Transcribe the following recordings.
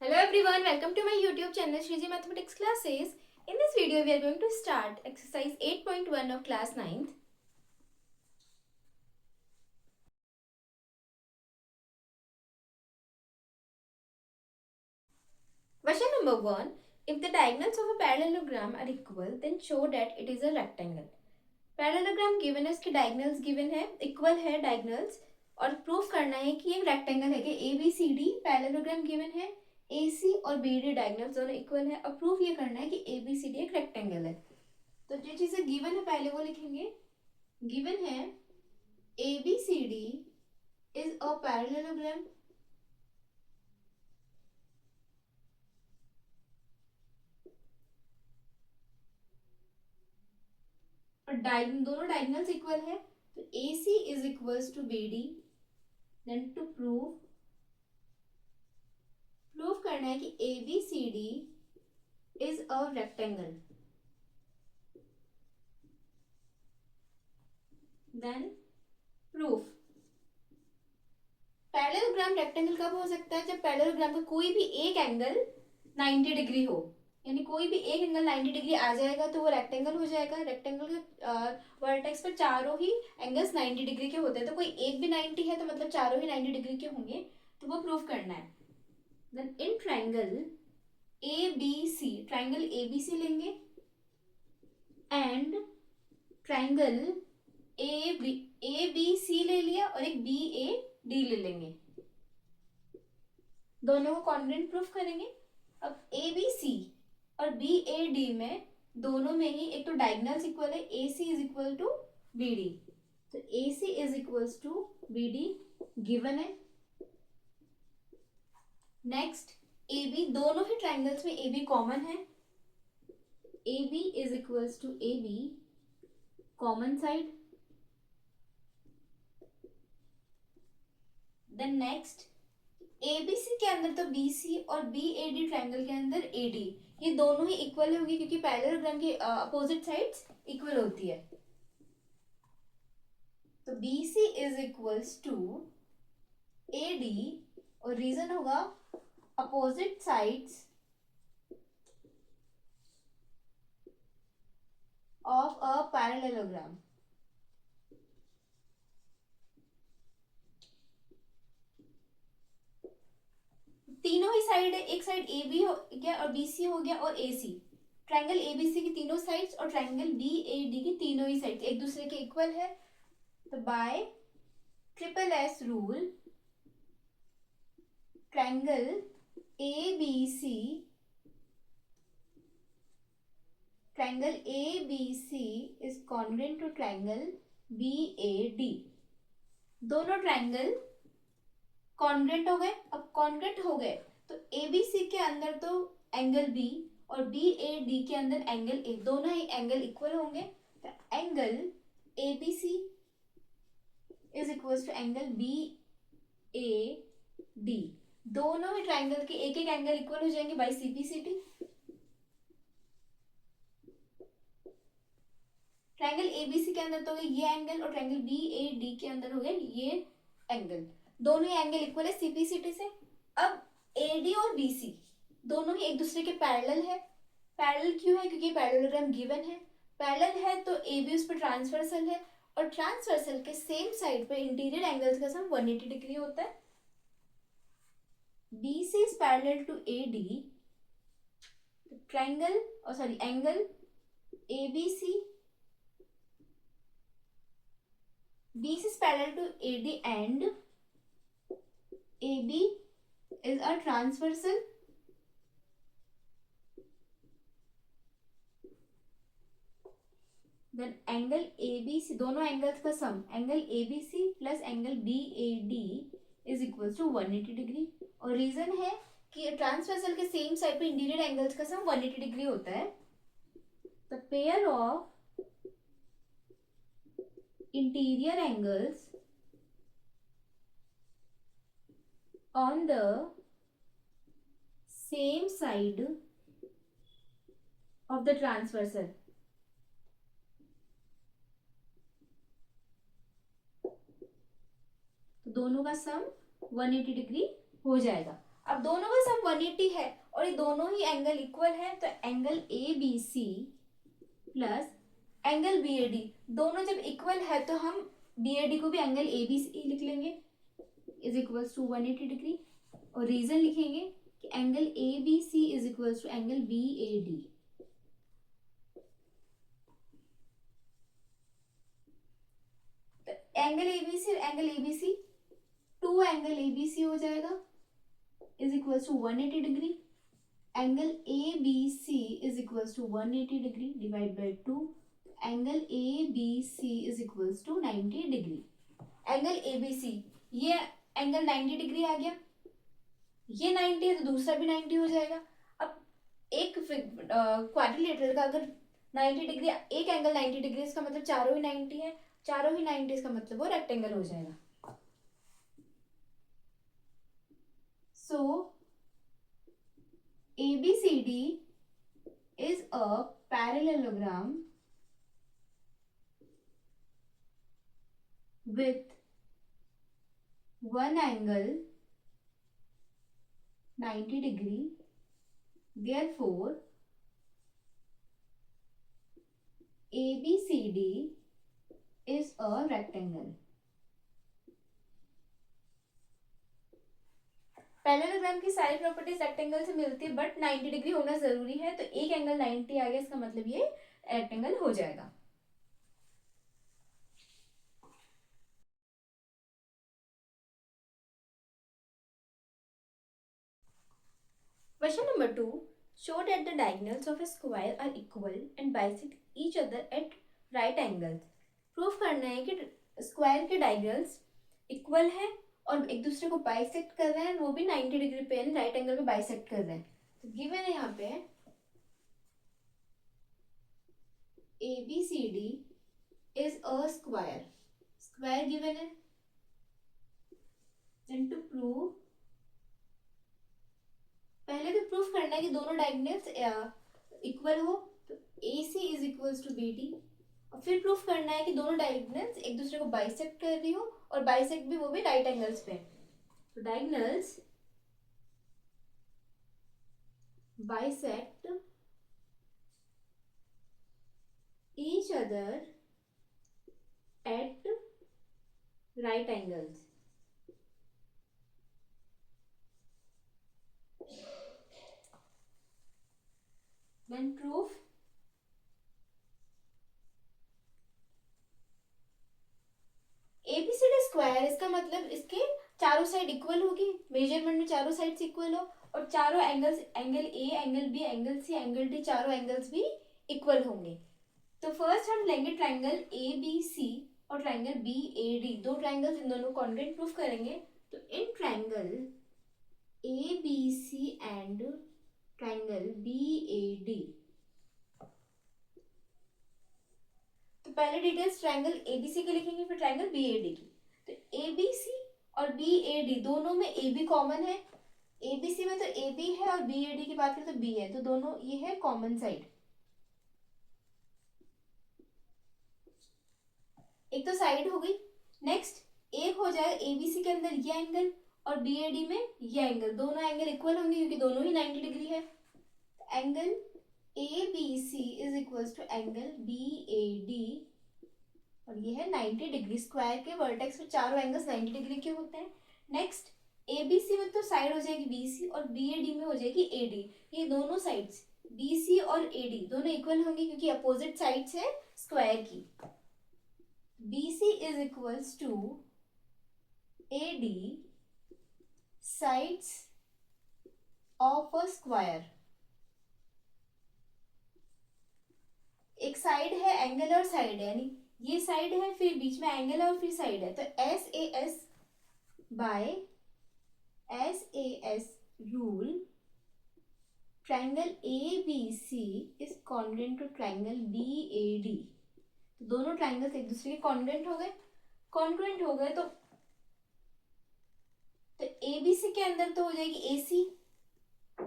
Hello everyone, welcome to my YouTube channel Shriji Mathematics Classes. In this video, we are going to start exercise 8.1 of class 9th. Question number 1. If the diagonals of a parallelogram are equal, then show that it is a rectangle. Parallelogram given है, इसके diagonals given है, equal है diagonals और proof करना है कि एक rectangle है कि ABCD parallelogram given है, AC और BD diagonals दोनों equal है और proof ये करना है कि ABCD एक rectangle है. तो जो चीजें given है पहले वो लिखेंगे. given है ABCD is a parallelogram और दोनों diagonals equal है तो AC is equals to BD. then to prove करना है कि ABCD is a rectangle. then proof parallelogram rectangle कब हो सकता है? जब पैरेललोग्राम का कोई भी एक एंगल 90 डिग्री हो, यानी कोई भी एक एंगल 90 डिग्री आ जाएगा तो वो रेक्टेंगल हो जाएगा. रेक्टेंगल के वर्टेक्स पर चारों ही एंगल्स 90 डिग्री के होते हैं, तो कोई एक भी 90 है तो मतलब चारों ही 90 डिग्री के होंगे, तो वो प्रूफ करना है. Then in triangle ABC, triangle ABC लेंगे एंड ट्राइंगल ABC ले लिया और एक BAD ले लेंगे, दोनों को कॉन्ग्रुएंट प्रूफ करेंगे. अब ABC और BAD में दोनों में ही एक तो डायगोनल्स इक्वल है, AC is equal to BD, तो AC is equals to BD given है. नेक्स्ट AB, दोनों ही ट्राइंगल्स में AB कॉमन है, AB is equals to AB common side. Then next ABC के अंदर तो BC और BAD ट्राइंगल के अंदर AD, ये दोनों ही इक्वल होंगे क्योंकि पैरेललोग्राम की अपोजिट साइड्स इक्वल होती है. तो BC is equals to AD और रीजन होगा opposite sides of a parallelogram. तीनों ही साइड है, एक साइड AB हो गया और BC हो गया और AC. ट्रायंगल ABC की तीनों साइड्स और ट्रायंगल BAD की तीनों ही साइड्स एक दूसरे के इक्वल है, तो bye triple S rule triangle ABC is congruent to triangle BAD. दोनों ट्रायंगल कॉन्ग्रुएंट हो गए. अब कॉन्ग्रुएंट हो गए तो ABC के अंदर तो एंगल B और BAD के अंदर एंगल A, दोनों ही एंगल इक्वल होंगे. तो angle ABC is equal to angle BAD, दोनों ही ट्राइंगल के एक एक एंगल इक्वल हो जाएंगे बाय CPCT. ट्राइंगल ABC के अंदर तो ये एंगल और ट्राइंगल BAD के अंदर हो गया ये एंगल, दोनों ही एंगल इक्वल है CPCT से. अब AD और BC दोनों ही एक दूसरे के पैरेलल है. पैरेलल क्यों है? क्योंकि पैरेललोग्राम गिवन है. पैरेलल है तो AB उस पर ट्रांसवर्सल है और ट्रांसवर्सल के सेम साइड पे इंटीरियर एंगल्स का सम 180 डिग्री होता है. BC is parallel to AD, triangle or sorry angle ABC, BC is parallel to AD and AB is a transversal. Then angle ABC, दोनों angles का sum angle ABC plus angle BAD is equal to 180 degree. और reason है कि transversal के same side पे interior angles का sum 180 degree होता है. The pair of interior angles on the same side of the transversal तो दोनों का सम 180 डिग्री हो जाएगा. अब दोनों का सम 180 है और ये दोनों ही एंगल इक्वल है, तो angle A B C plus angle B A D दोनों जब इक्वल है तो हम बी ए डी को भी एंगल ए बी सी लिख लेंगे इज इक्वल्स टू 180 डिग्री, और रीजन लिखेंगे कि angle A B C is equals to angle B A D. Angle A B C 2 angle A B C हो जाएगा is equals to 180 degree. Angle A B C is equals to 180 degree divide by 2, angle A B C is equals to 90 degree. Angle A B C, ये angle 90 degree आ गया, ये 90 है तो दूसरा भी 90 हो जाएगा। अब एक क्वाड्रिलेटरल का अगर 90 डिग्री, एक एंगल 90 डिग्री, इसका मतलब चारों ही 90 है, चारों ही 90, इसका मतलब वो रेक्टेंगल हो जाएगा। सो ABCD is a parallelogram with one angle 90 degree. Therefore, ABCD is a rectangle. Parallelogram की सारी प्रॉपर्टीज रेक्टेंगल से मिलती है, बट 90 डिग्री होना जरूरी है, तो एक एंगल 90 आ गया, इसका मतलब ये रेक्टेंगल हो जाएगा। Question number 2. Show that the diagonals of a square are equal and bisect each other at right angles. Proof करना है कि स्क्वायर के डायगोनल्स इक्वल हैं और एक दूसरे को बाइसेक्ट कर रहे हैं, वो भी 90 डिग्री पे यानी राइट एंगल पे बाइसेक्ट कर रहे हैं। तो गिवन है यहाँ पे ABCD is a square. Square given है, then to prove, पहले तो प्रूफ करना है कि दोनों डायगोनल्स इक्वल हो, तो AC is equals to BD, और फिर प्रूफ करना है कि दोनों डायगोनल्स एक दूसरे को बाइसेक्ट कर रही हो और बाइसेक्ट भी वो भी राइट एंगल्स पे। तो diagonals bisect each other at right angles. Then proof, ABCD square, इसका मतलब इसके चारों साइड इक्वल होगी, मेजरमेंट में चारों साइड्स इक्वल हो, और चारों angles, angle A, angle B, angle C, angle D, चारों एंगल्स भी इक्वल होंगे। तो फर्स्ट हम लेंगे ट्राइंगल ए बी सी और ट्राइंगल बी ए डी, दो ट्राइंगल्स, इन दोनों कॉन्ग्रुएंट प्रूफ करेंगे। तो in triangle A B C and triangle B A D, तो पहले डिटेल्स ट्राइंगल एबीसी के लिखेंगे, फिर ट्राइंगल बीएडी की। तो एबीसी और बीएडी दोनों में AB कॉमन है, एबीसी में तो AB है और बीएडी की बात करें तो B है, तो दोनों ये है कॉमन साइड। एक तो साइड हो गई, नेक्स्ट एक हो जाए एबीसी के अंदर ये एंगल और बीएडी में ये एंगल, दोनों एंगल इक्वल होंगे क्योंकि दोनों ही 90 डिग्री है। Angle ABC is equals to angle BAD, और ये है 90 डिग्री। स्क्वायर के वर्टेक्स पे चारों एंगल्स 90 डिग्री के होते हैं। नेक्स्ट ABC में तो साइड हो जाएगी BC और BAD में हो जाएगी AD, ये दोनों साइड्स BC और AD दोनों इक्वल होंगी क्योंकि अपोजिट साइड्स है स्क्वायर की। BC is equals to AD sides of a square. एक साइड है एंगल और साइड है, यानी ये साइड है फिर बीच में एंगल है और फिर साइड है, तो SAS by SAS rule triangle ABC is congruent to triangle BAD। तो दोनों ट्राइंगल्स एक दूसरे के कॉन्ग्रुएंट हो गए, कॉन्ग्रुएंट हो गए तो ABC के अंदर तो हो जाएगी AC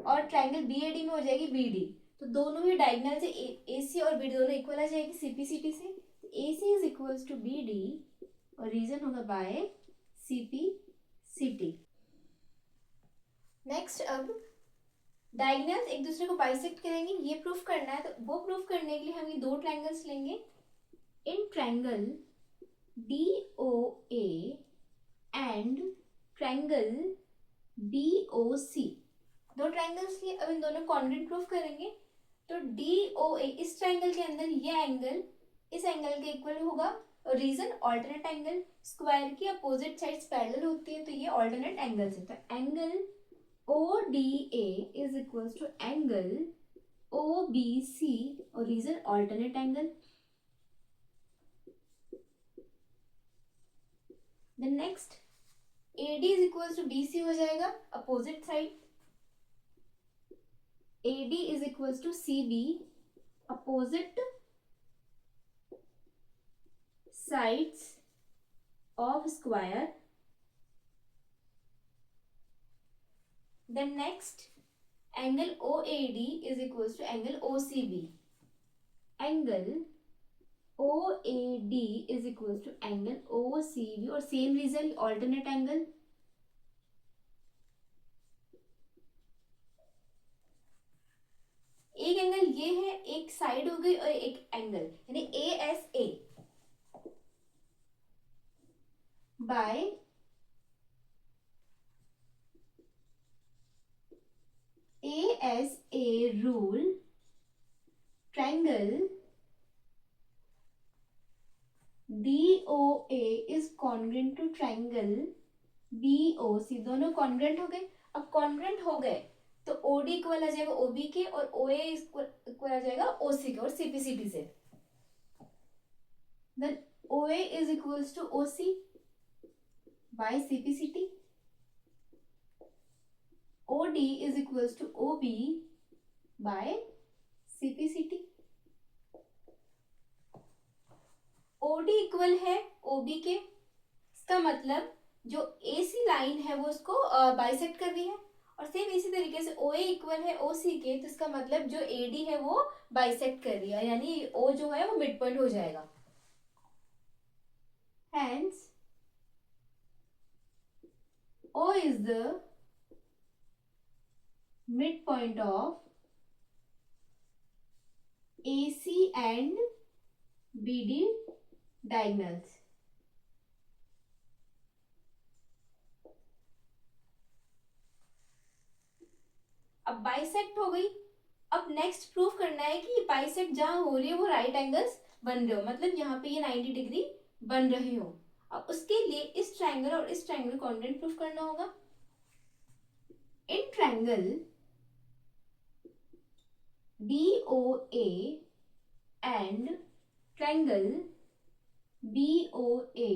और ट्राइंगल BAD में हो जाएगी BD, तो दोनों ही डायगोनल से AC और BD दोनों इक्वल आ जाएगी CPCT से। AC is equals to BD और रीजन होगा बाय CPCT। नेक्स्ट अब डायगोनल्स एक दूसरे को बाइसेक्ट करेंगे, ये प्रूफ करना है। तो वो प्रूफ करने के लिए हम ये दो ट्रायंगल्स लेंगे। In triangle DOA and triangle BOC, दो ट्रायंगल्स लिए। अब इन दोनों कॉन्ग्रुएंट प्रूफ करेंगे। तो DOA इस ट्रायंगल के अंदर ये एंगल इस एंगल के इक्वल होगा। और रीजन ऑल्टरनेट एंगल, स्क्वायर की अपोजिट साइड्स पैरेलल होती है, तो ये ऑल्टरनेट एंगल्स है। तो angle ODA is equals to angle OBC और reason alternate angle. Then next AD is equals to BC हो जाएगा opposite side. AD is equals to CB opposite sides of square. Then next angle OAD is equals to angle OCB. Angle OAD is equals to angle OCB और same reason alternate angle. एक angle ये है, एक side हो गई और एक angle यानी ASA by ASA rule triangle DOA is congruent to triangle BOC। दोनों कॉन्ग्रुएंट हो गए। अब कॉन्ग्रुएंट हो गए तो OD इक्वल आ जाएगा OB के और OA इक्वल आ जाएगा OC के और CPCT से। Then OA is equals to OC by CPCT। OD is equals to OB by CPCT। OD equal है OB के, इसका मतलब जो AC लाइन है वो उसको बाइसेक्ट कर रही है। और सेम इसी तरीके से OA इक्वल है OC के, तो इसका मतलब जो AD है वो बाइसेक्ट कर रही है, यानी O जो है वो मिड पॉइंट हो जाएगा। Hence O is the midpoint of AC and BD diagonals। अब बाइसेक्ट हो गई। अब नेक्स्ट प्रूफ करना है कि बाइसेक्ट जहां हो रही है वो राइट एंगल्स बन रहे हो, मतलब यहाँ पे ये 90 डिग्री बन रहे हो। अब उसके लिए इस ट्रायंगल और इस ट्रायंगल कॉन्ग्रुएंट प्रूफ करना होगा। In triangle DOA and triangle BOA,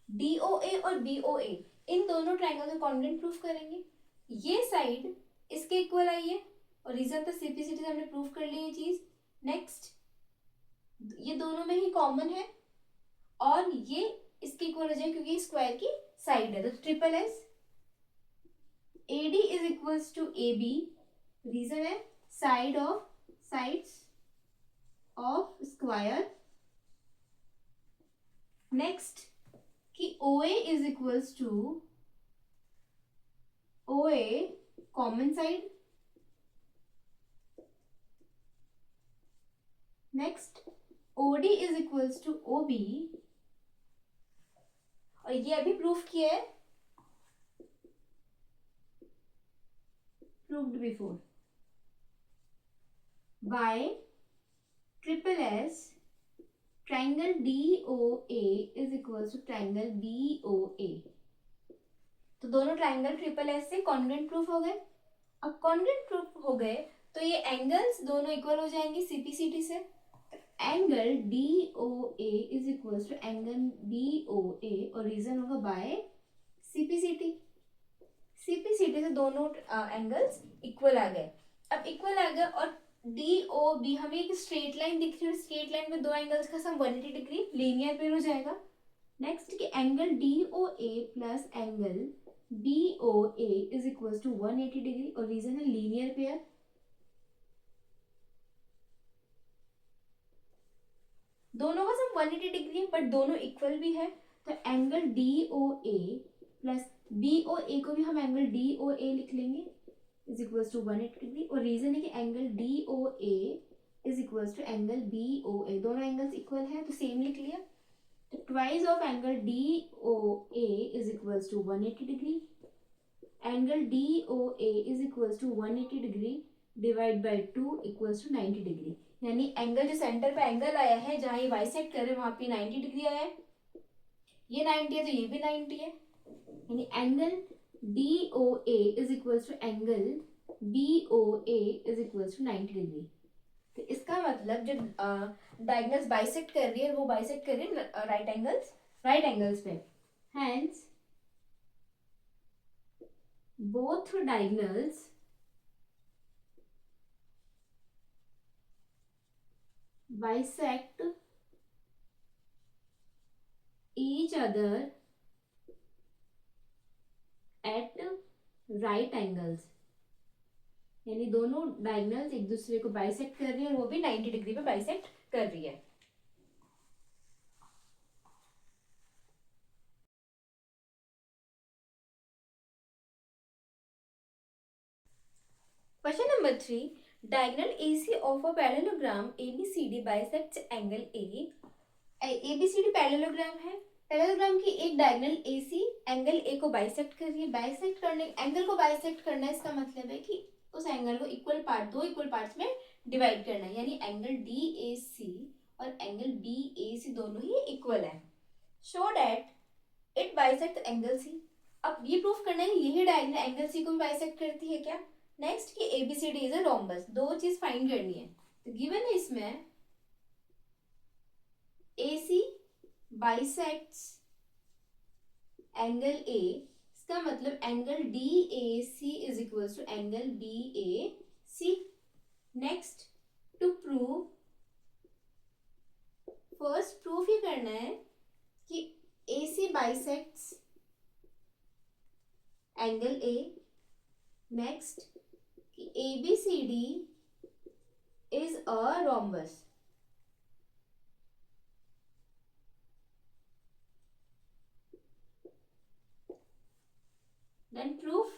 DOA और BOA इन दोनों ट्रायंगल का कॉन्ग्रुएंट प्रूफ करेंगे। ये साइड इसके इक्वल आई है और रीजन तक CPCT से हमने प्रूफ कर ली ये चीज। नेक्स्ट ये दोनों में ही कॉमन है और ये इसके इक्वल हो जाए क्योंकि स्क्वायर की साइड है। तो triple S AD is equals to AB, reason है side of sides of square. Next कि OA is equals to OA common side. Next OD is equals to OB और ये अभी प्रूफ किया है, proved before by triple S triangle DOA is equals to triangle BOA। तो दोनों triangle triple S से congruent proof हो गए। अब कॉन्ग्रुएंट प्रूफ हो गए तो ये एंगल्स दोनों इक्वल हो जाएंगे CPCT से। Angle DOA is equals to angle BOA और रीजन होगा बाय CPCT। CPCT से दोनों एंगल्स इक्वल आ गए। अब इक्वल आ गए और DOB हमें एक स्ट्रेट लाइन दिख रही है, स्ट्रेट लाइन में दो एंगल्स का सम 180 डिग्री लीनियर पेयर हो जाएगा। नेक्स्ट कि angle DOA plus angle BOA is equals to 180 degree और रीजन है लीनियर पेयर। दोनों का सम 180 डिग्री है बट दोनों इक्वल भी है। तो angle DOA plus B O A को भी हम एंगल डी ओ ए लिख लेंगे इज इक्वल्स टू 180 डिग्री। और रीजन है कि angle D O A is equals to angle B O A, दोनों एंगल्स इक्वल है तो सेम लिख लिया। तो twice of angle D O A is equals to 180 degree. Angle D O A is equals to 180 degree divide by 2 equals to 90 degree. यानी angle जो centre पे angle आया है जहाँ ये बाइसेक्ट कर रहे हैं वहां पे 90 डिग्री आया है, ये 90 है तो ये भी 90 है। यानी angle D O A is equals to angle B O A is equals to 90 degree. तो इसका मतलब जो डायगोनल्स बाइसेक्ट कर रही है वो बाइसेक्ट कर रही है राइट एंगल्स पे। Hence both diagonals bisect each other at right angles। यानी दोनों डायगोनल्स एक दूसरे को बाइसेक्ट कर रही है और वो भी 90 डिग्री पे बाइसेक्ट कर रही है। Question number 3, diagonal AC of a parallelogram ABCD bisects angle A। ABCD parallelogram है, पैरेललोग्राम की एक डायगोनल AC एंगल A को बाइसेक्ट कर रही है। बाइसेक्ट करने एंगल को बाइसेक्ट करना है इसका मतलब है कि उस एंगल को दो इक्वल पार्ट्स में डिवाइड करना है। यानी एंगल DAC और एंगल BAC दोनों ही इक्वल है। Show that it bisect angle C। अब ये प्रूफ करना है यही डायगोनल एंगल C को भी बाइसेक्ट करती है क्या। नेक्स्ट कि ABCD इज अ रोम्बस, दो चीज फाइंड करनी है। तो गिवन है इसमें AC बाइसेक्ट्स एंगल A, इसका मतलब angle DAC is equals to angle BAC। Next to prove, first proof ये करना है कि AC bisects angle A। Next कि ABCD is a rhombus। Then proof,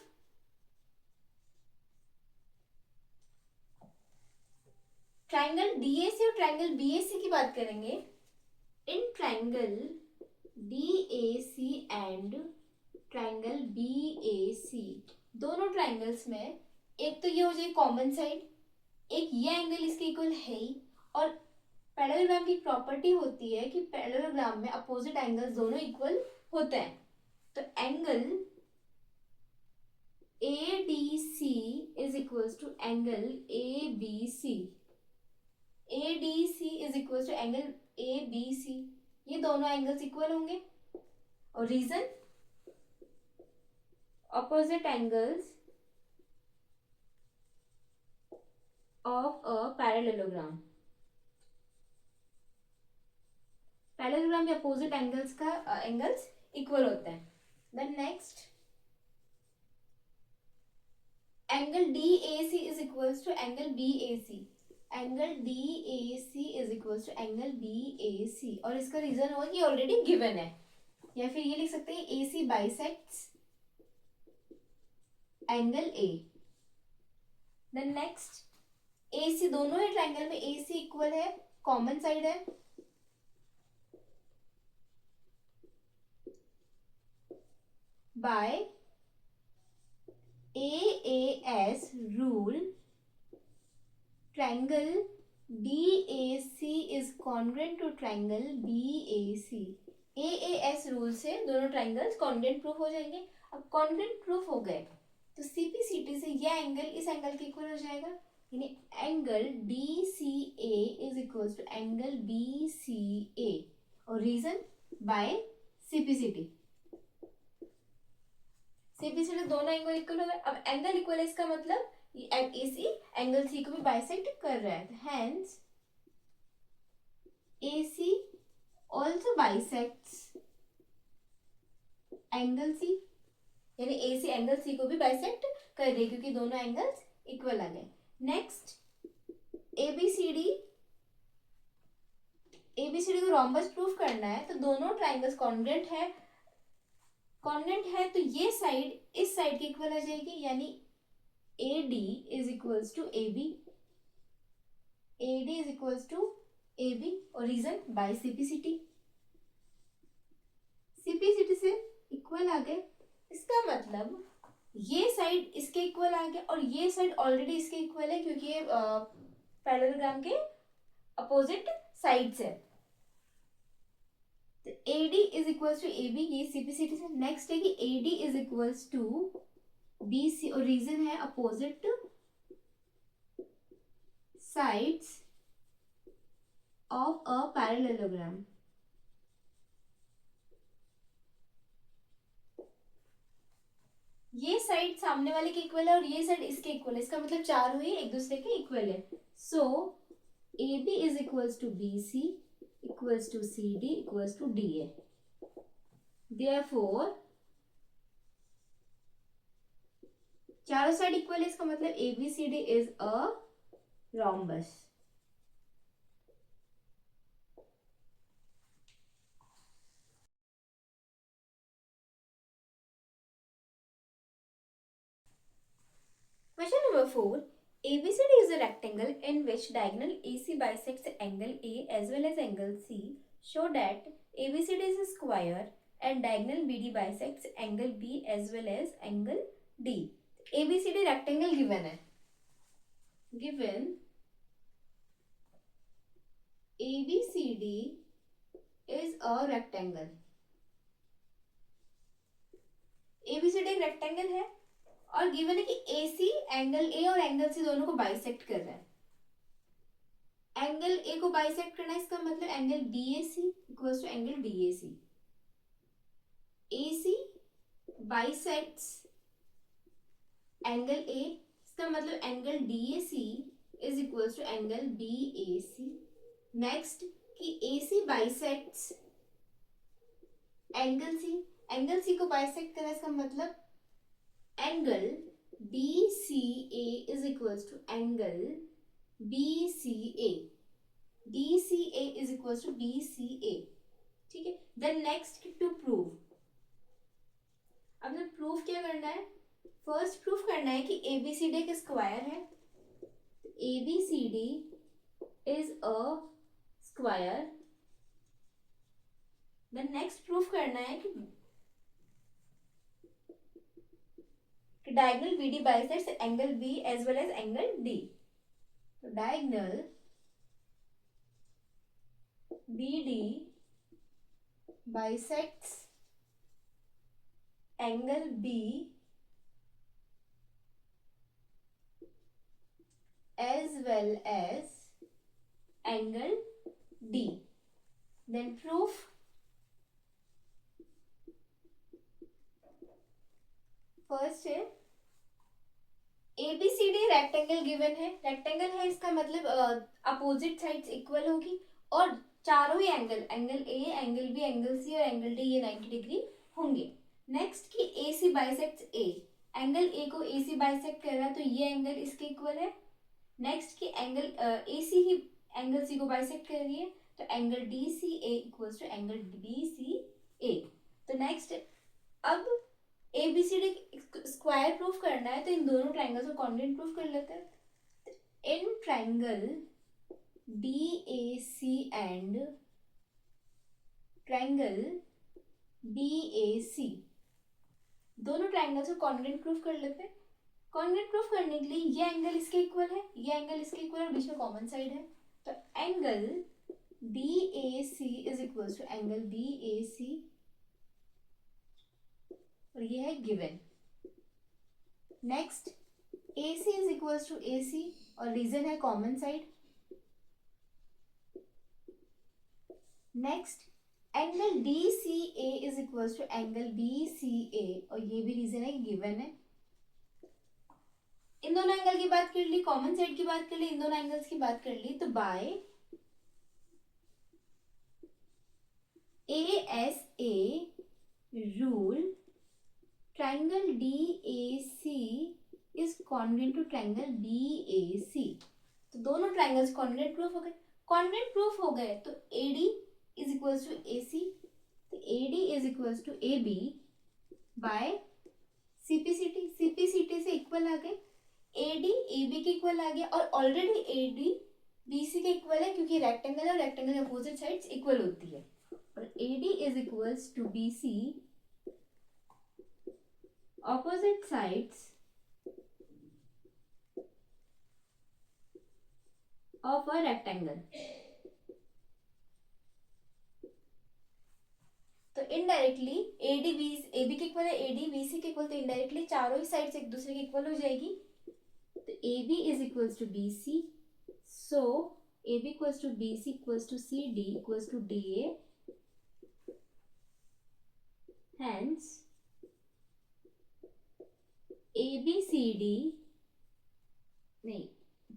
triangle DAC और ट्राइंगल BAC की बात करेंगे। In triangle DAC and triangle BAC दोनों ट्राइंगल्स में एक तो ये हो जाए कॉमन साइड, एक ये एंगल इसके इक्वल है ही। और पैरेललोग्राम की प्रॉपर्टी होती है कि पैरेललोग्राम में अपोजिट एंगल्स दोनों इक्वल होते हैं। तो angle ADC is equals to angle ABC, ADC is equals to angle ABC, ये दोनों एंगल्स इक्वल होंगे। और reason, opposite angles of a parallelogram, parallelogram में अपोजिट एंगल्स का एंगल्स इक्वल होते हैं। Then next angle DAC is equals to angle BAC, angle DAC is equals to angle BAC। और इसका रीजन होगा कि ऑलरेडी गिवन है, या फिर ये लिख सकते हैं AC bisects angle A। Then next AC, दोनों ही ट्राइंगल में AC इक्वल है, कॉमन साइड है। By AAS rule, triangle DAC is congruent to triangle BAC। AAS rule से दोनों ट्राइंगल्स कॉन्ग्रुएंट प्रूफ हो जाएंगे। अब कॉन्ग्रुएंट प्रूफ हो गए तो CPCT से यह एंगल इस एंगल के इक्वल हो जाएगा। यानी angle DCA is equals to angle BCA। और रीजन बाय CPCT, CPCT दोनों एंगल इक्वल हो गए। अब एंगल इक्वल है इसका मतलब AC एंगल C को भी बाइसेक्ट कर रहा है। Hence AC also bisects angle C, यानी AC एंगल C को भी बाइसेक्ट कर रही है क्योंकि दोनों एंगल्स इक्वल आ गए। नेक्स्ट ABCD को रोम्बस प्रूफ करना है तो दोनों ट्राइंगल्स कॉन्ग्रुएंट है। कॉन्ग्रुएंट है तो ये साइड इस साइड के इक्वल आ जाएगी, यानी AD is equals to AB, AD is equals to AB। और रीजन बाय CPCT, CPCT से इक्वल आ गए। इसका मतलब ये साइड इसके इक्वल आ गया और ये साइड ऑलरेडी इसके इक्वल है, क्योंकि ये पैरेललोग्राम के अपोजिट साइड्स है। तो AD is equals to AB, ये CPCT से। नेक्स्ट है कि AD is equals to BC, और रीजन है opposite sides of a parallelogram. ये साइड सामने वाले के इक्वल है और ये साइड इसके इक्वल है, इसका मतलब चारों ही एक दूसरे के इक्वल है। So AB is equals to BC equals to CD equals to DA। Therefore चारों साइड इक्वल है, इसका मतलब ABCD is a rhombus। Question number 4. ABCD is a rectangle in which diagonal AC bisects angle A as well as angle C. Show that ABCD is a square and diagonal BD bisects angle B as well as angle D. ABCD rectangle given है. Given ABCD is a rectangle. ABCD एक rectangle है और given है कि AC angle A और angle C दोनों को bisect कर रहा है। एंगल A को बाइसेक्ट करना है, इसका मतलब angle BAC equals to angle DAC। AC bisects angle A, इसका मतलब angle DAC is equals to angle BAC। Next कि AC bisects angle C, angle C को बाइसेक्ट करना है, इसका मतलब angle BCA is equals to angle BCA, DCA is equals to BCA। ठीक है। Then next to prove, अब ना प्रूफ क्या करना है? फर्स्ट प्रूफ करना है कि ABCD एक स्क्वायर है, ABCD is a square। Then next proof करना है कि diagonal BD bisects angle B as well as angle D। तो diagonal BD bisects angle B as well as angle D। Then proof, first है ABCD rectangle given है, rectangle है इसका मतलब opposite sides equal होगी और चारों ही angle, angle A, angle B, angle C और एंगल D ये 90 डिग्री होंगे। नेक्स्ट कि AC bisects A, angle A को AC बाइसेक्ट कर रहा है तो ये एंगल इसके इक्वल है। नेक्स्ट कि एंगल AC ही एंगल C को बाइसेक्ट कर रही है तो angle DCA equals to angle BCA। तो नेक्स्ट अब ABCD स्क्वायर प्रूफ करना है तो इन दोनों ट्राइंगल्स को कॉन्ग्रुएंट प्रूफ कर लेते हैं। इन triangle DAC and triangle BAC, दोनों ट्राइंगल्स को कॉन्ग्रुएंट प्रूफ कर लेते हैं। कॉन्ग्रुएंट प्रूफ करने के लिए ये एंगल इसके इक्वल है, ये एंगल इसके इक्वल है, बीच में कॉमन साइड है, तो angle DAC is equal to angle BAC और ये है given. Next AC is equal to AC और रीजन है common side. Next angle DCA is equal to angle BCA और ये भी रीजन है गिवन है। इन दोनों एंगल की बात कर ली, कॉमन साइड की बात कर ली, इन दोनों एंगल्स की बात कर ली, तो by ASA rule triangle DAC is congruent to triangle BAC। तो दोनों ट्राइंगल्स कॉन्ग्रुएंट प्रूफ हो गए। कॉन्ग्रुएंट प्रूफ हो गए तो AD is equals to AC, तो AD is equals to AB by CPCT, CPCT से इक्वल आ गए, एडी एबी के इक्वल आ गया, और ऑलरेडी एडी बीसी के इक्वल है क्योंकि रेक्टेंगल और रेक्टेंगल की अपोजिट साइड्स इक्वल होती है, और AD is equals to BC opposite sides of a rectangle. तो इनडायरेक्टली एडी बी एबी के इक्वल है, एडी बीसी के इक्वल, तो इनडायरेक्टली चारों ही साइड्स एक दूसरे के इक्वल हो जाएगी। तो AB is equals to BC. So AB equals to BC equals to CD equals to DA. Hence ABCD नहीं,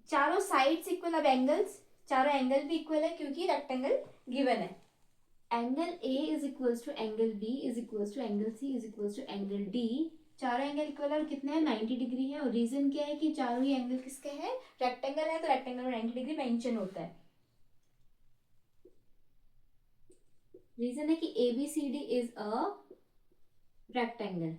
चारों साइड्स इक्वल, अब एंगल्स, चारों एंगल भी इक्वल है क्योंकि रेक्टेंगल गिवन है। Angle A is equals to angle B is equals to angle C is equals to angle D। चारों angle equal है और कितने हैं, 90 डिग्री है, और रीजन क्या है कि चारों ही एंगल किसके हैं, रेक्टेंगल है, तो रेक्टेंगल में 90 डिग्री मेंशन होता है। रीजन है कि ABCD is a rectangle.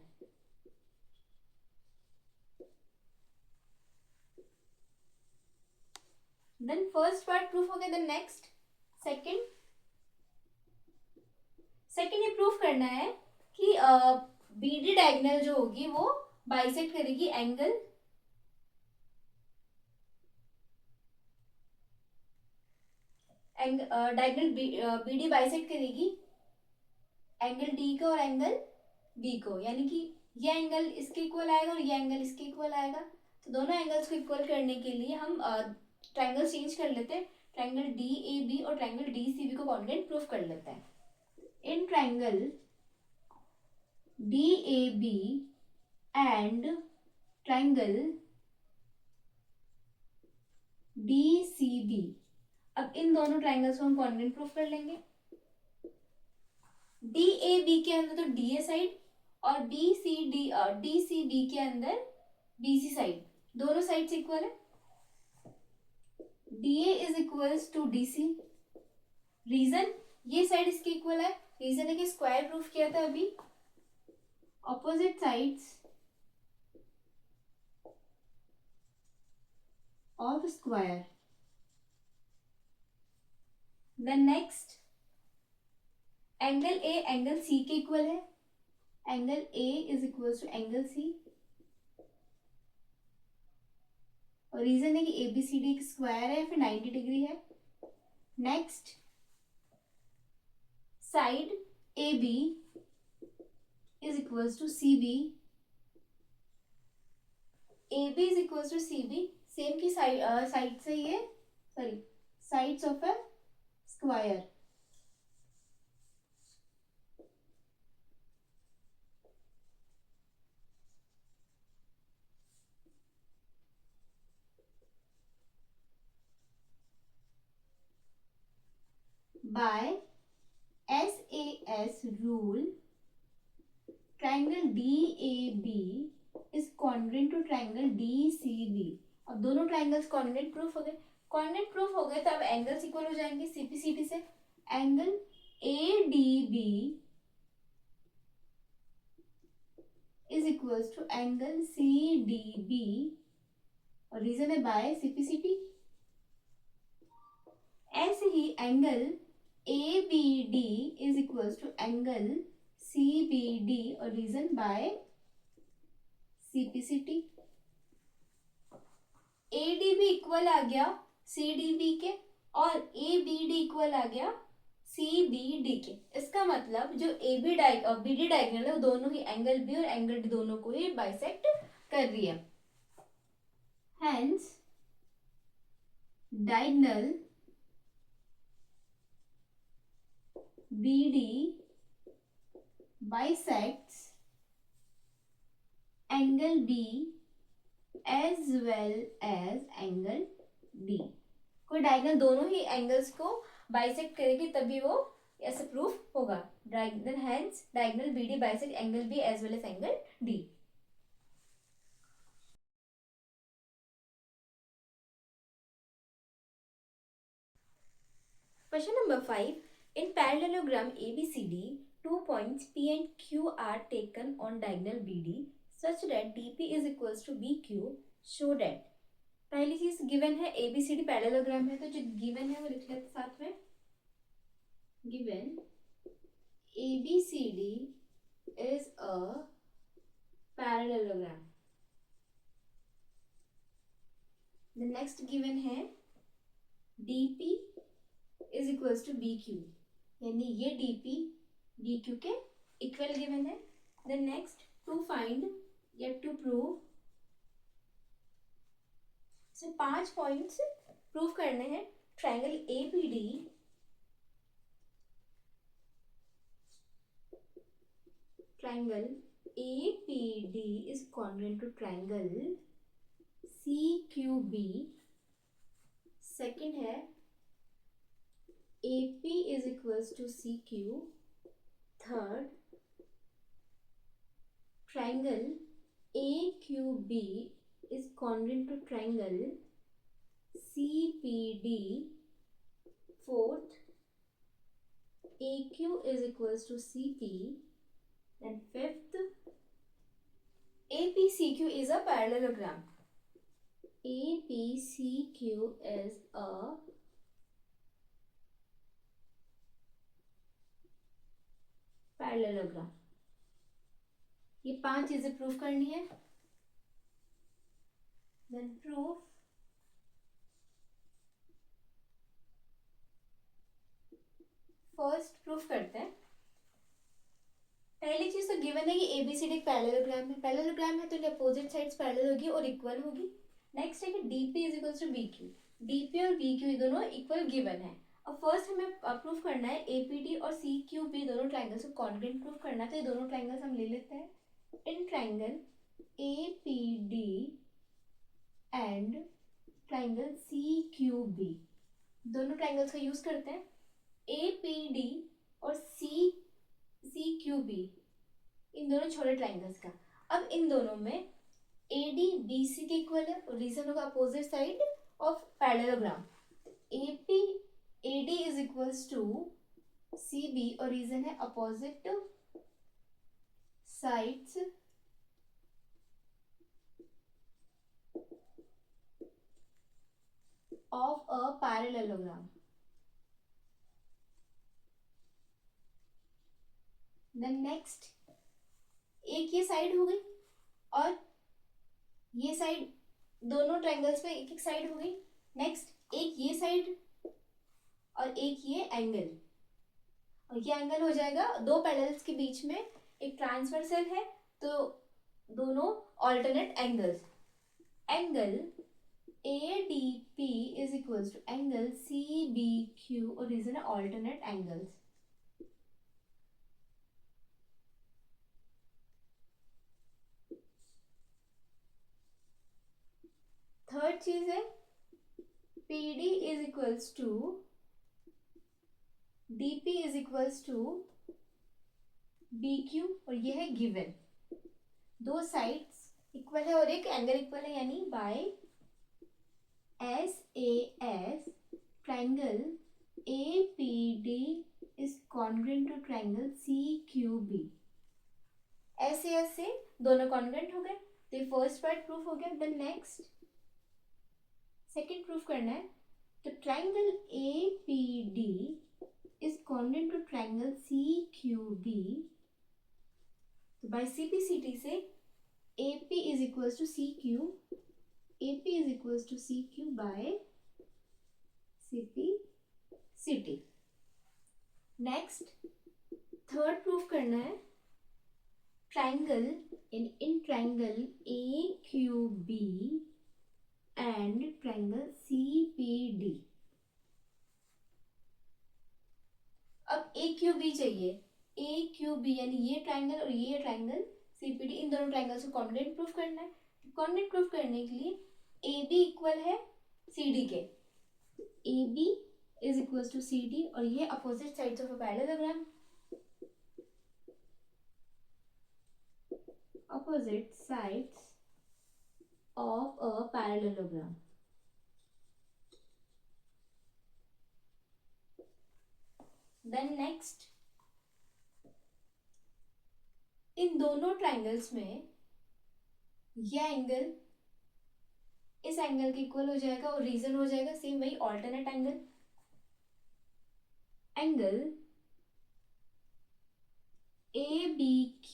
Then first part proof हो गया, देन नेक्स्ट सेकंड। सेकंड ये प्रूफ करना है कि बीडी डायगोनल जो होगी वो बाइसेक्ट करेगी एंगल डायगोनल बीडी बाइसेक्ट करेगी एंगल डी को और एंगल बी को, यानी कि ये एंगल इसके इक्वल आएगा और ये एंगल इसके इक्वल आएगा। तो दोनों एंगल्स को इक्वल करने के लिए हम ट्रायंगल चेंज कर लेते हैं, ट्रायंगल डी ए बी और ट्रायंगल डी सी बी को कॉन्ग्रुएंट प्रूफ कर लेते हैं। In triangle D A B and triangle D C B, अब इन दोनों ट्रायंगल्स को हम कॉन्ग्रुएंट प्रूफ कर लेंगे। डी ए बी के अंदर तो डी ए साइड और डी सी बी के अंदर बी सी साइड, दोनों साइड्स इक्वल है। D A is equals to D C, reason ये साइड इसके इक्वल है, रीजन है कि स्क्वायर प्रूफ किया था अभी, opposite sides of square. Then next angle A angle C के इक्वल है, angle A is equal to angle C, और रीजन है कि एबीसीडी एक स्क्वायर है, फिर 90 डिग्री है। Next side A B is equal to C B, A B is equal to C B, same की साइड से ये sorry sides of a square. by SAS rule, triangle DAB is congruent to triangle DCB। अब दोनों triangles congruent proof हो गए, congruent proof हो गए तो अब एंगल्स इक्वल हो जाएंगे सीपीसीटी से। Angle ADB is equals to angle CDB, और रीजन है बाय सीपीसीटी। ऐसे ही angle ABD is equals to angle CBD, और reason by CPCT. ADB equal आ गया CDB के और ABD इक्वल आ गया CBD के। इसका मतलब जो BD डायगोनल है वो दोनों ही एंगल B और एंगल D दोनों को ही बाइसेक्ट कर रही है। Hence diagonal BD bisects angle B as well as angle D। कोई डायगोनल दोनों ही एंगल्स को बाइसेक्ट करेगी तभी वो ऐसे प्रूफ होगा। Hence diagonal BD bisect angle B as well as angle D। Question number 5. In parallelogram ABCD, two points P and Q are taken on diagonal BD such that DP is equals to BQ. Show that. पहली चीज given है ABCD parallelogram है, तो जो given है वो लिख लेते साथ में. Given ABCD is a parallelogram. The next given है DP is equals to BQ, यानी ये DP BQ के इक्वल गिवन है. The next to find या to prove, से 5 पॉइंट्स प्रूव करने हैं. Triangle APD is congruent to triangle CQB. Second है AP is equals to CQ. Third, triangle AQB is congruent to triangle CPD. Fourth, AQ is equals to CP. And fifth, APCQ is a parallelogram. APCQ is a parallelogram. ये 5 चीजें proof करनी है. Then proof. First proof करते हैं. पहली चीज तो given है कि ABCD एक पैरेललोग्राम है. पैरेललोग्राम है तो अपोजिट साइड्स पैरेलल होगी और इक्वल होगी. नेक्स्ट है कि DP is equal to BQ. DP और BQ ये दोनों इक्वल गिवन है. अब फर्स्ट हमें प्रूफ करना है APD और CQB दोनों ट्राइंगल्स को कॉन्ग्रुएंट प्रूफ करना है. तो ये दोनों ट्राइंगल्स हम ले लेते हैं. In triangle APD and triangle CQB, दोनों ट्राइंगल्स का यूज करते हैं. APD और CQB इन दोनों छोटे ट्राइंगल्स का. अब इन दोनों में AD BC के इक्वल है और रीजन होगा opposite side of parallelogram. AD is equals to CB और रीजन है opposite sides of a parallelogram. Then next, एक ये साइड हो गई और ये साइड, दोनों ट्रायंगल्स पे एक एक साइड हो गई. नेक्स्ट एक ये साइड और एक ये एंगल, और ये एंगल हो जाएगा दो पैरेलल्स के बीच में एक ट्रांसवर्सल है तो दोनों alternate angles. Angle ADP is equals to angle CBQ और रीजन है ऑल्टरनेट एंगल्स. थर्ड चीज है PD is equals to DP is equals to BQ और ये है गिवन. दो साइड्स इक्वल है और एक एंगल इक्वल है, यानी by SAS triangle APD is congruent to triangle CQB. SAS से दोनों कॉन्ग्रुएंट हो गए तो ये फर्स्ट पार्ट प्रूफ हो गया. देन नेक्स्ट सेकेंड प्रूफ करना है. तो triangle APD is congruent to triangle CQB. तो बाय CPCT से AP is equals to CQ, AP is equals to CQ by CPCT. Next, third proof करना है. Triangle in triangle AQB and triangle CPD. अब AQB चाहिए. AQB यानी ये triangle और ये ट्राइंगल CPD, इन दोनों ट्राइंगल्स को कॉन्ग्रुएंट प्रूफ करना है. कॉन्ग्रुएंट प्रूफ करने के लिए AB इक्वल है CD के. AB is equal to CD और ये opposite sides of a parallelogram. Opposite sides of a parallelogram. Then next, इन दोनों ट्राइंगल्स में ये एंगल इस एंगल के इक्वल हो जाएगा और रीजन हो जाएगा सेम वही alternate angle. Angle ABQ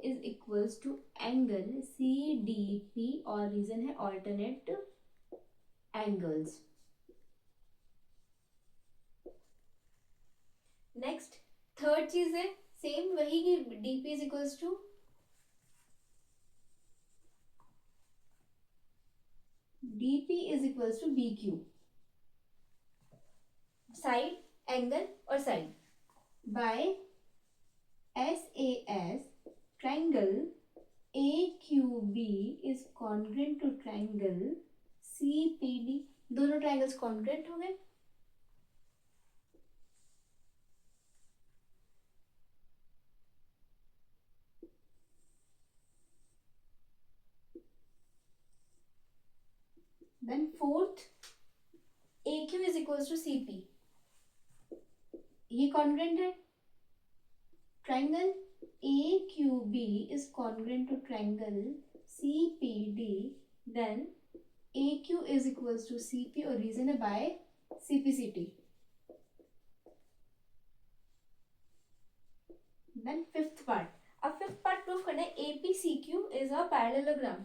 is equals to angle CDP और रीजन है ऑल्टरनेट एंगल्स। नेक्स्ट थर्ड चीज है सेम वही कि DP is equals to DP is equals to BQ, side angle और side by SAS triangle AQB is congruent to triangle CPD। दोनों triangles congruent हो गए। Then fourth AQ is equals to CP, ये congruent है। Triangle AQB is congruent to triangle CPD, then AQ is equals to CP और reason है by CPCT। Then fifth part, अब fifth part proof करना है APCQ is a parallelogram।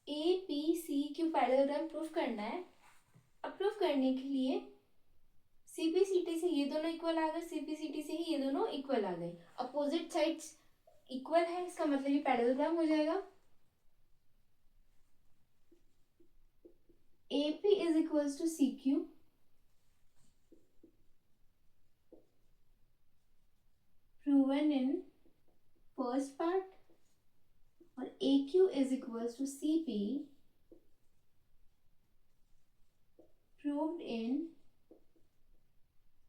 APCQ parallelogram proof करना है। अब प्रूफ करने के लिए CPCT से ये दोनों इक्वल आ गए, CPCT से ही ये दोनों इक्वल आ गए, अपोजिट साइड्स इक्वल है, इसका मतलब ये पैरेललोग्राम हो जाएगा। AP is equals to CQ, proven in first part, और AQ is equals to CP, proved in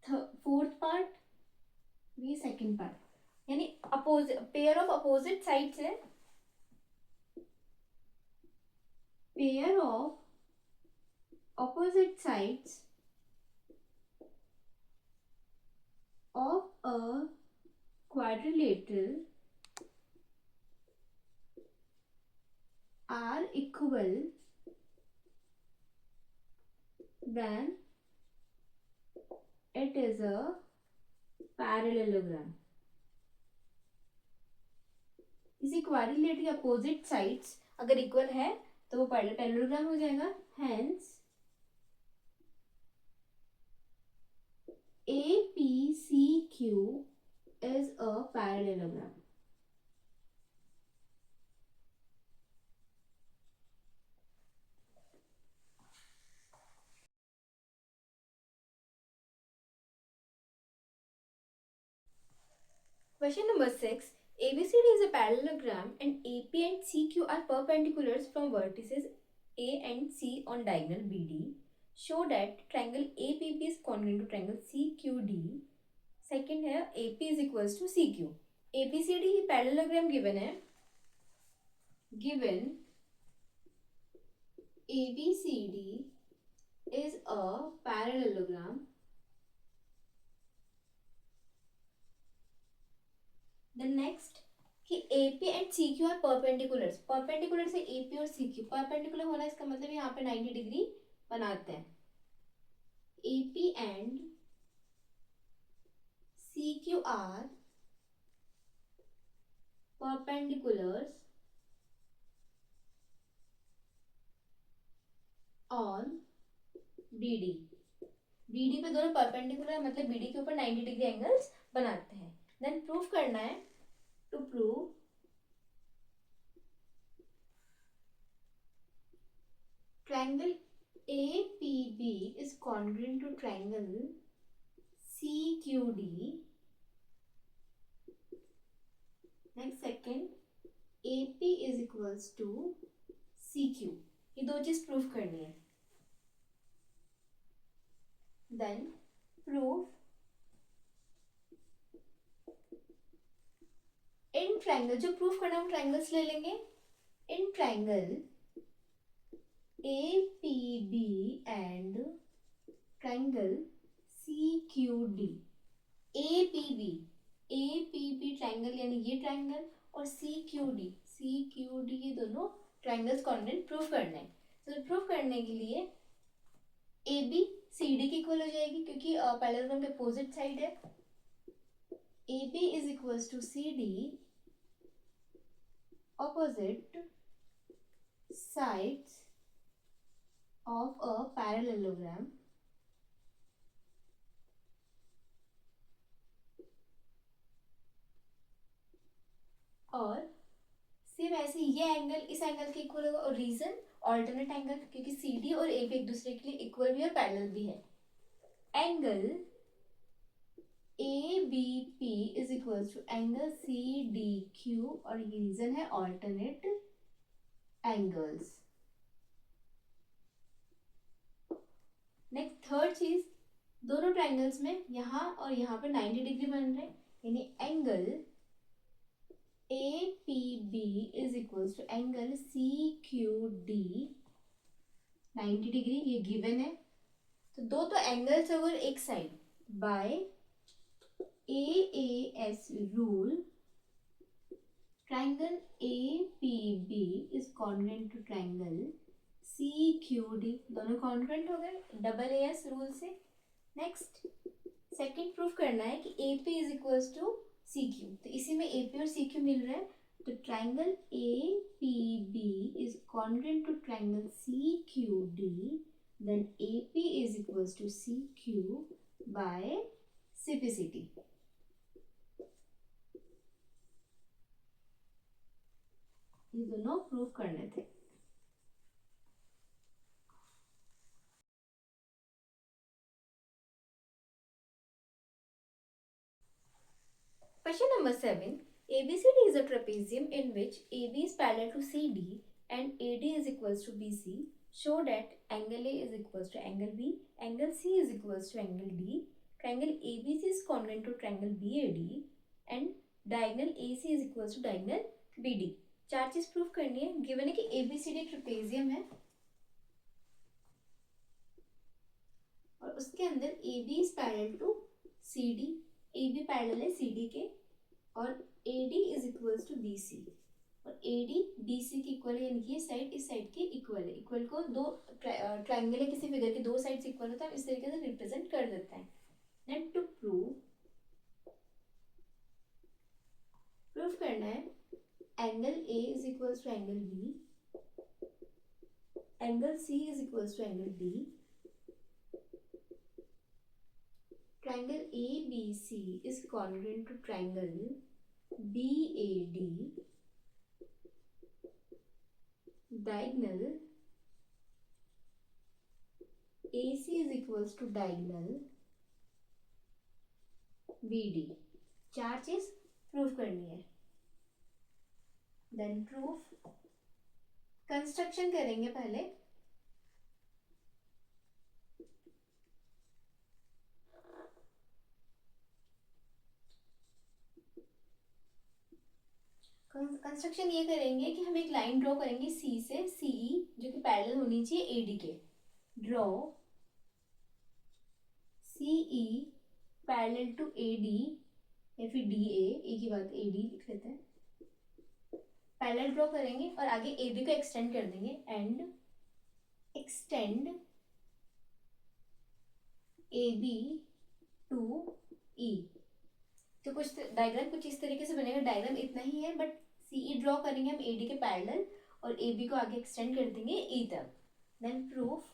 fourth part, ये सेकंड पार्ट। यानी पेयर ऑफ अपोजिट साइड्स है, pair of opposite sides of a quadrilateral are equal, then it is a parallelogram। किसी quadrilateral के opposite sides अगर equal है तो वो parallelogram हो जाएगा। Hence APCQ is a parallelogram। Question number 6. ABCD is a parallelogram and AP and CQ are perpendiculars from vertices A and C on diagonal BD. Show that triangle APB is congruent to triangle CQD। Second है AP is equals to CQ। ABCD parallelogram given है, given ABCD is a parallelogram, the next कि AP and CQ are perpendiculars। Perpendicular से AP और CQ perpendicular होना, इसका मतलब यहाँ पे 90 डिग्री बनाते हैं। AP and CQ are perpendiculars on BD। BD पे दोनों परपेंडिकुलर मतलब BD के ऊपर 90 डिग्री एंगल्स बनाते हैं। देन प्रूफ करना है, to prove triangle APB is congruent to triangle CQD। Next second, AP is equals to CQ। ये दो चीज प्रूफ करनी है। Then proof in triangle, जो प्रूफ करना हम ट्राइंगल्स ले लेंगे। in triangle APB and triangle CQD। APB triangle यानी ये ट्राइंगल और सी क्यू डी ये दोनों ट्राइंगल्स कॉर्डिनेट प्रूव करना है। तो प्रूव करने के लिए ए बी सी डी की इक्वल हो जाएगी क्योंकि पैरेललोग्राम के अपोजिट साइड है। A B is equals to C D opposite sides of a parallelogram और सेम ऐसे ये एंगल इस एंगल के इक्वल होगा। और रीजन ऑल्टरनेट एंगल, क्योंकि सी डी और ए बी एक दूसरे के लिए इक्वल भी और पैरेलल भी है। Angle A B P is equal to angle C D Q और ये रीजन है ऑल्टरनेट एंगल्स। नेक्स्ट थर्ड चीज, दोनों ट्राइंगल्स में यहाँ और यहाँ पे 90 डिग्री बन रहे हैं, यानी angle A P B is equal to angle C Q D 90 degree, ये गिवन है। तो दो तो एंगल्स अगर एक side by AS rule triangle A P B is congruent to triangle C Q D, दोनों कॉन्ग्रुएंट हो गए डबल एएस रूल से। नेक्स्ट सेकंड प्रूफ करना है कि A P is equals to C Q, तो इसी में ए पी और सी क्यू मिल रहा है। तो triangle A P B is congruent to triangle C Q D, then A P is equals to C Q by CPCT. ये दोनों proof करने थे। Question number 7. ABCD is a trapezium in which AB is parallel to CD and AD is equals to BC. Show that angle A is equals to angle B, angle C is equals to angle D, triangle ABC is congruent to triangle BAD and diagonal AC is equals to diagonal BD. चार चीज proof करनी है। Given है कि ABCD trapezium है और उसके अंदर AB is parallel to CD, A B parallel है सी डी के और A D is equals to B C और ए डी बी सी के इक्वल है, यानी कि ये साइड इस साइड के इक्वल है। इक्वल को दो ट्राइंगल है किसी फिगर के दो साइड्स इक्वल होता है, हम इस तरीके से रिप्रेजेंट कर देते हैं। देन टू प्रूव करना है angle A is equals to angle B, angle C is equals to angle D, triangle ABC is congruent to triangle BAD, diagonal AC is equals to diagonal BD। चार चीज proof करनी है। Then proof construction करेंगे पहले। Construction ये करेंगे कि हम एक लाइन ड्रॉ करेंगे सी से सीई जो कि पैरेलल होनी चाहिए एडी के। Draw CE parallel to AD या फिर डी ए की बात एडी लिख लेते हैं। पैरेलल ड्रॉ करेंगे और आगे एबी को एक्सटेंड कर देंगे एंड एक्सटेंड एबी टू ई। तो कुछ डायग्राम कुछ इस तरीके से बनेगा। डायग्राम इतना ही है बट सीई ड्रॉ करेंगे हम एडी के पैरेलल और एबी को आगे एक्सटेंड कर देंगे ई तक। देन प्रूफ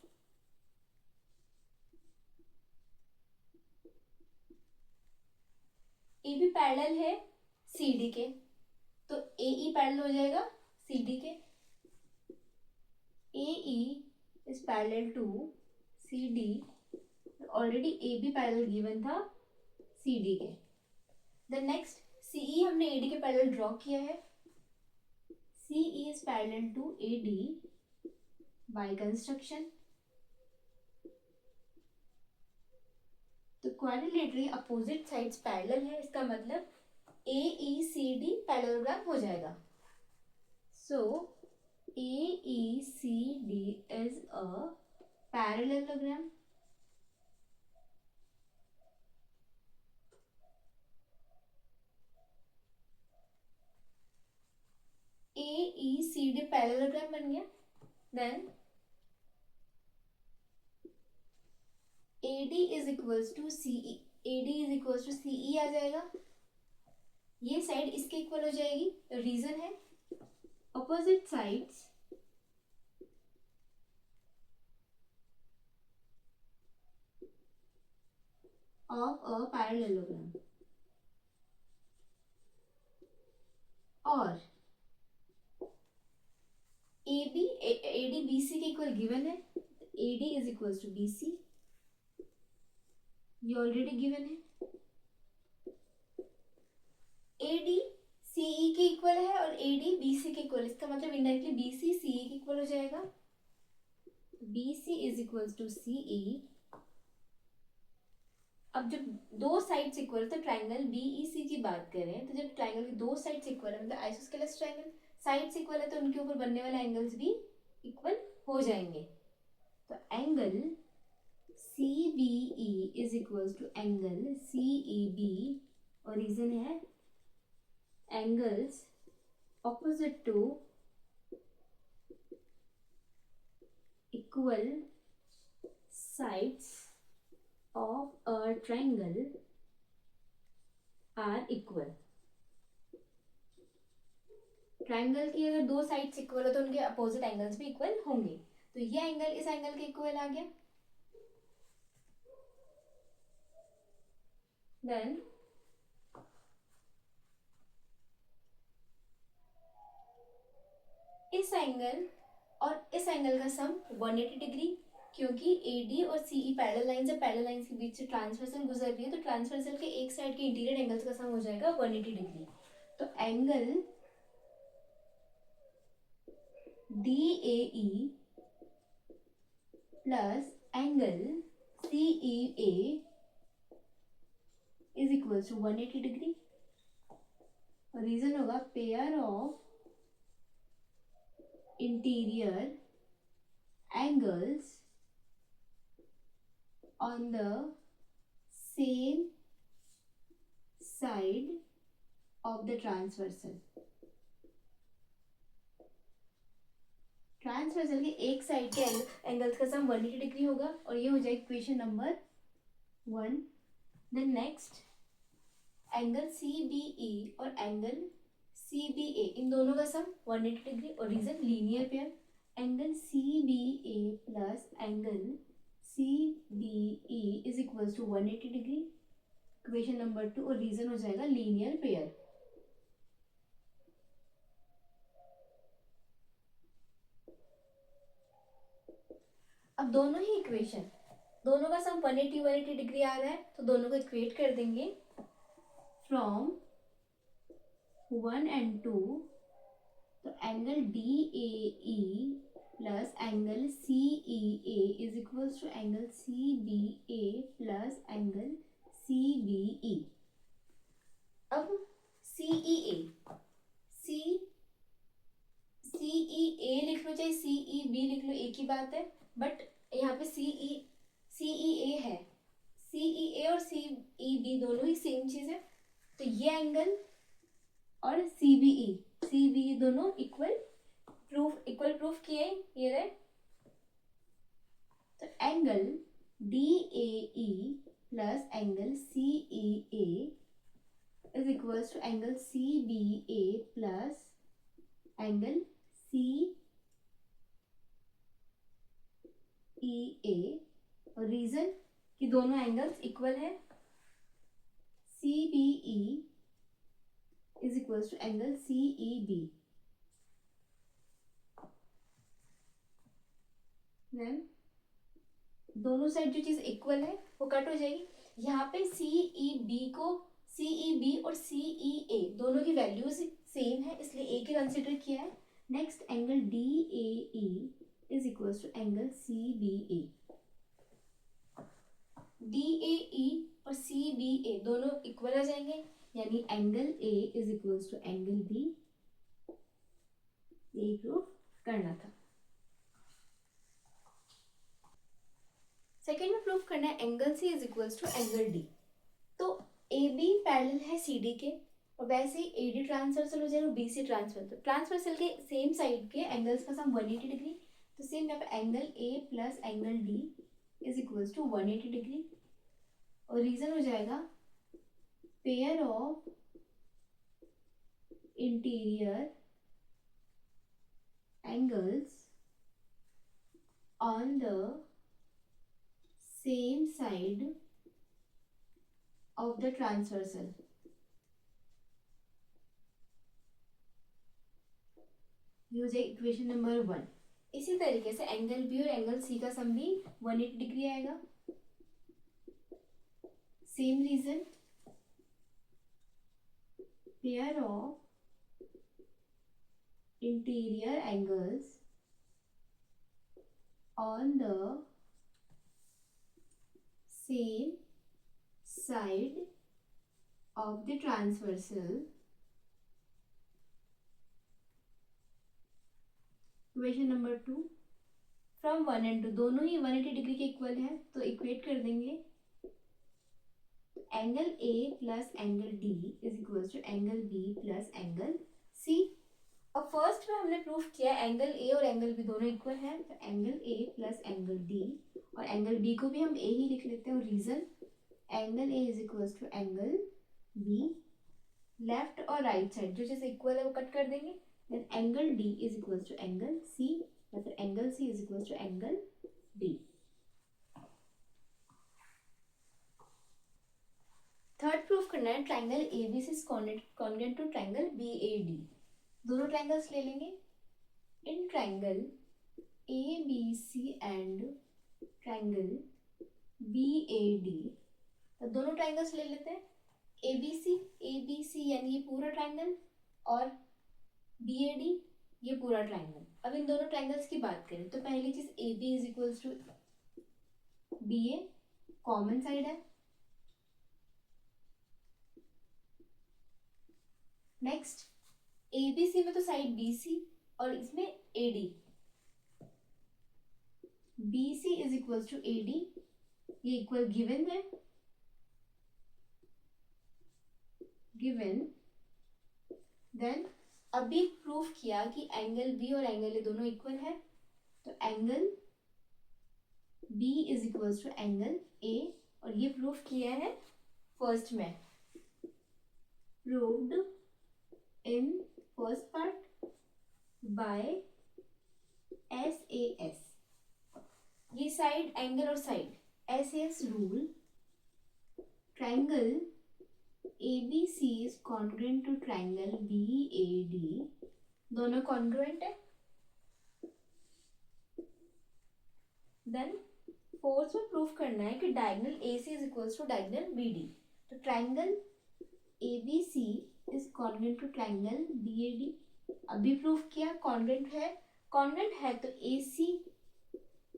एबी पैरेलल है सीडी के, तो एई पैरेलल हो जाएगा सीडी के। AE is parallel to CD, already AB parallel given था सीडी के। देन नेक्स्ट सीई हमने एडी के पैरेलल ड्रॉ किया है। CE is parallel to AD by construction. तो quadrilaterally opposite sides parallel है, इसका मतलब AECD parallelogram हो जाएगा। So AECD is a parallelogram. D parallelogram बन गया। Then AD is equals to CE, AD is equals to CE आ जाएगा, ये साइड इसके इक्वल हो जाएगी। रीजन है opposite sides of a parallelogram, और AD BC के इक्वल गिवन है, AD is equals to BC, ये ऑलरेडी गिवन है। AD CE के इक्वल है और AD BC के इक्वल, इसका मतलब इनडायरेक्टली BC CE के इक्वल हो जाएगा। BC is equals to CE। अब जब दो साइड्स इक्वल, तो ट्राइंगल BEC की बात करें, तो जब ट्राइंगल की दो साइड्स इक्वल है, मतलब आइसोस्केलेस ट्राइंगल, साइड्स इक्वल है तो उनके ऊपर बनने वाले एंगल्स भी इक्वल हो जाएंगे। तो angle CBE is equals to angle CEB, और रीजन है angles opposite to equal sides of a triangle are equal। Triangle की अगर दो साइड्स इक्वल हो तो उनके अपोजिट एंगल्स भी इक्वल होंगे। तो ये एंगल इस एंगल के इक्वल आ गया। देन इस एंगल और इस एंगल का सम 180 डिग्री, क्योंकि AD और CE पैरेलल लाइंस है, पैरेलल लाइंस के बीच से ट्रांसवर्सल गुजर रही है, तो ट्रांसवर्सल के एक साइड के इंटीरियर एंगल्स का सम हो जाएगा 180 डिग्री। तो angle DAE plus angle CEA is equal to 180 degree, और रीजन होगा pair of interior angles on the same side of the transversal। Transversal के एक साइड के एंगल्स का सम 180 डिग्री होगा, और ये हो जाएगी equation number 1। Then next angle CBE और एंगल CBA, इन दोनों का सम 180 डिग्री, और reason linear pair. Angle CBA plus angle CBE is equals to 180 degree, equation number 2, और रीजन हो जाएगा लीनियर पेयर। अब दोनों ही इक्वेशन, दोनों का सम 180 डिग्री आ रहा है, तो दोनों को इक्वेट कर देंगे फ्रॉम 1 and 2। तो angle DAE plus angle CEA is equals to angle CBA plus angle CBE। अब CEA लिख लो चाहे CEB लिख लो, एक ही बात है, बट यहाँ पे CEA है, CEA और CEB दोनों ही सेम चीज है। तो ये एंगल और CBE दोनों इक्वल प्रूफ किए, ये रहे। तो angle DAE plus angle CEA is equals to angle CBA plus angle CEA, और रीजन कि दोनों एंगल्स इक्वल है। CBE is equals to angle CEB। Then दोनों साइड जो चीज इक्वल है वो कट हो जाएगी। यहाँ पे CEB और CEA दोनों की वैल्यूज सेम है, इसलिए एक ही कंसिडर किया है। Next angle DAE is equals to angle CBA। DAE और CBA दोनों इक्वल आ जाएंगे, यानी angle A is equals to angle B। ये प्रूफ करना था। सेकेंड में प्रूफ करना है angle C is equals to angle D। तो AB पैरेलल है CD के, और वैसे ही AD ट्रांसवर्सल हो जाएगा, BC ट्रांसवर्सल। तो ट्रांसवर्सल के सेम साइड के एंगल्स का सम 180 डिग्री, तो सेम यहाँ पे angle A plus angle D is equals to 180 degree. और रीजन हो जाएगा pair of interior angles on the same side of the transversal। ये हो जाए इक्वेशन नंबर 1। इसी तरीके से एंगल बी और एंगल सी का सम भी 180 डिग्री आएगा। Same reason, pair of interior angles on the same side of the transversal। Equation number 2, from 1 and 2 दोनों ही 180 डिग्री के इक्वल है, तो इक्वेट कर देंगे। Angle A plus angle D is equal to angle B plus angle C। और first में हमने proof किया एंगल A और एंगल B दोनों इक्वल है, तो angle A plus angle D, और एंगल B को भी हम A ही लिख लेते हैं। और reason, angle A is equal to angle B, left और राइट साइड जो चीज इक्वल है वो कट कर देंगे। Then angle D is equal to angle C, या फिर angle C is equal to angle D। Third proof करना है triangle ABC is congruent to triangle BAD। दोनों ट्राइंगल्स ले लेंगे। In triangle ABC and triangle BAD, तो दोनों triangles ले लेते हैं। ABC यानी ये पूरा ट्राइंगल, और BAD ये पूरा ट्राइंगल। अब इन दोनों ट्राइंगल्स की बात करें तो पहली चीज AB is equals to BA, common side है। नेक्स्ट ABC में तो साइड BC और इसमें AD, BC is equals to AD, ये इक्वल गिवन है, गिवन। देन अभी प्रूफ किया कि एंगल B और एंगल A दोनों इक्वल है, तो angle B is equals to angle A, और ये प्रूफ किया है फर्स्ट में, proved in first part by SAS। ये साइड एंगल और side SAS rule, triangle ABC is congruent to triangle BAD, दोनों कॉन्ग्रुएंट है। देन फोर्थ में प्रूफ करना है कि diagonal AC is equals to diagonal BD, तो triangle ABC is congruent to triangle BAD। अभी प्रूफ किया कॉन्ग्रुएंट है, कॉन्ग्रुएंट है तो AC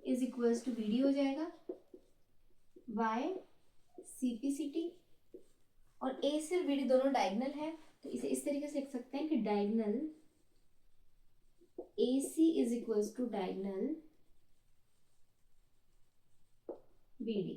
is equals to BD हो जाएगा, बाय CPCT। और AC और BD दोनों डायगोनल है, तो इसे इस तरीके से लिख सकते हैं कि diagonal AC is equals to diagonal BD।